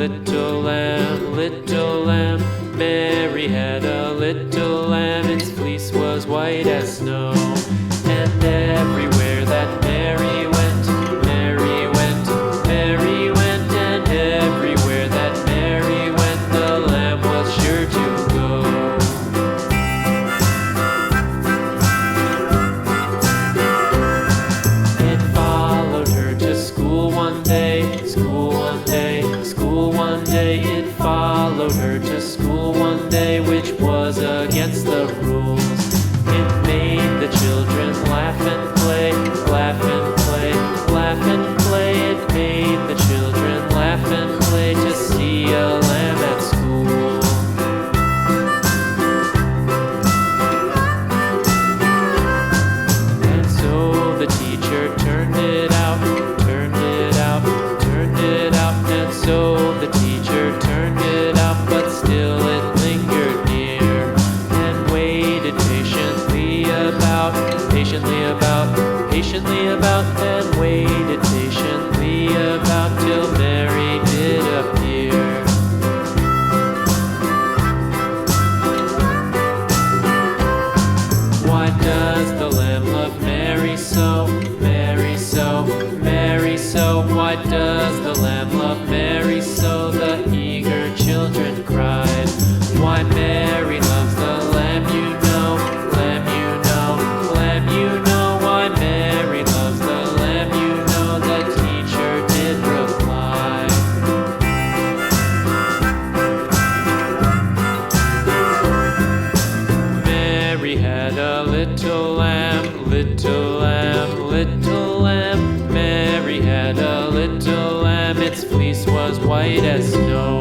little lamb, little lamb. Mary had a little lamb, its fleece was white as snow. And everywhere that Mary went, Mary went, Mary went. And everywhere that Mary went, the lamb was sure to go. It followed her to school one day, school one day, school one day. It followed her to school one day, which was against the rules. It made the children laugh and play, laugh and play, laugh and play. It made the children laugh and play to see a lamb at school. And so the teacher turned it out, turned it out, turned it out. And so the teacher turned it out, but still it lingered near and waited patiently about, patiently about, patiently about, and waited patiently about till Mary did appear. Why does the lamb love Mary so, Mary so, Mary so? Why does the lamb love Mary so? The eager children cried. Why Mary loves the lamb, you know, lamb, you know, lamb, you know. Why Mary loves the lamb, you know, the teacher did reply. Mary had a little lamb, little lamb, little lamb. Mary had a little lamb, its fleece was white as snow.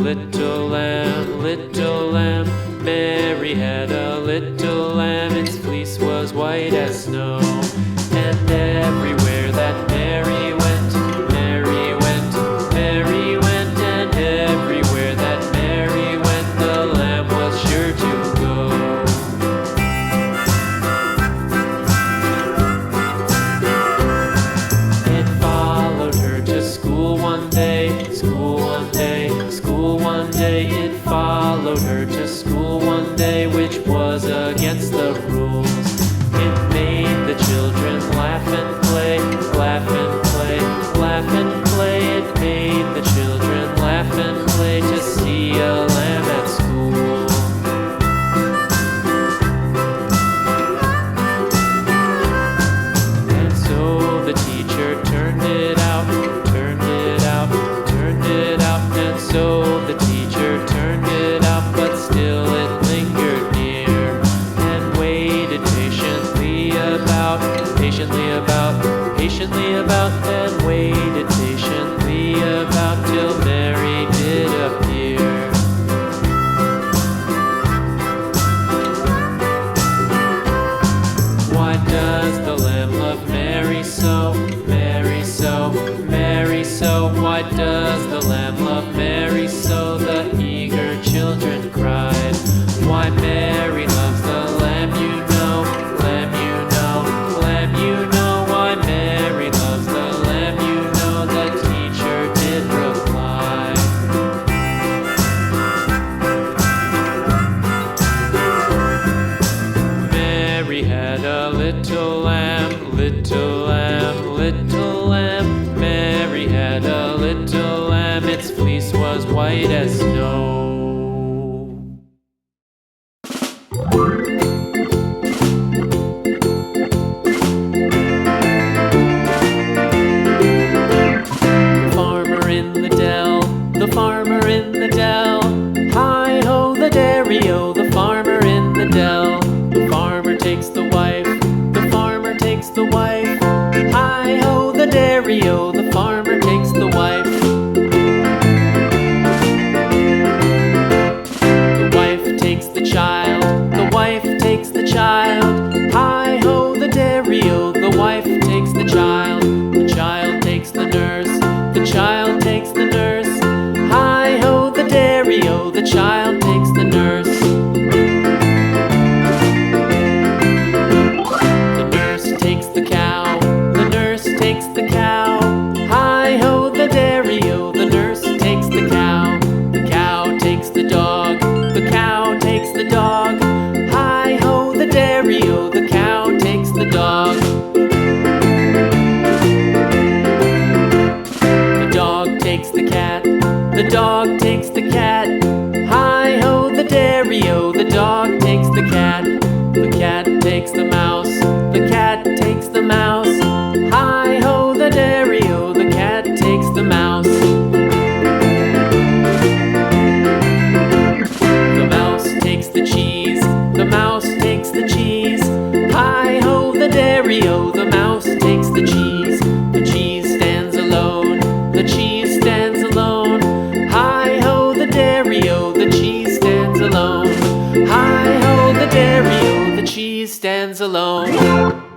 little lamb, little lamb. Mary had a little lamb, its fleece was white as snow. And everywhere that Mary went, Mary went, Mary went. And everywhere that Mary went, the lamb was sure to go. It followed her to school one day, school one day, school one day. It followed her to school one day, which was against the rules. It made the children laugh and play, laugh and play, laugh and play. It made the children laugh and play to see a lamb at school. And so the teacher turned it out, turned it out, turned it out. And so the teacher turned it out, but still it lingered near and waited patiently about, patiently about, patiently about, and waited patiently about till Mary did appear. Why does the lamb love Mary so, Mary so, Mary so? Why does the lamb love Mary so? The eager children cried. Why Mary loves the lamb, you know, lamb, you know, lamb, you know. Why Mary loves the lamb, you know, the teacher did reply. Mary had a little lamb, little lamb, little lamb. Mary had a little lamb, its fleece was white as snow. The farmer in the dell, the farmer in the dell. Hi-ho the dairy-o, the farmer in the dell. The farmer takes the wife, the farmer takes the wife. Hi-ho the dairy-o, the farmer takes the wife. The wife takes the child, the wife takes the child. Hi-ho the dairy-o, dairy-o, the wife takes the child takes the nurse, the child takes the nurse. Hi-ho, the dairy-o, the child takes the nurse. The nurse takes the cow, the nurse takes the cow. Hi-ho, the dairy-o, the nurse takes the cow. The cow takes the dog, the cow takes the dog. Hi-ho, the dairy-o, the cow takes the dog. The dog takes the cat, the dog takes the cat. Hi-ho, the dairy-o, the dog takes the cat. The cat takes the mouse, the cat takes the mouse. Hi-ho, the dairy-o, the cat takes the mouse. The mouse takes the cheese, the mouse takes the cheese. Hi-ho, the dairy-o, the mouse takes the cheese. The cheese stands alone, the cheese stands alone. Hi-ho, the dairy-o, the cheese stands alone. Hi-ho, the dairy-o, the cheese stands alone.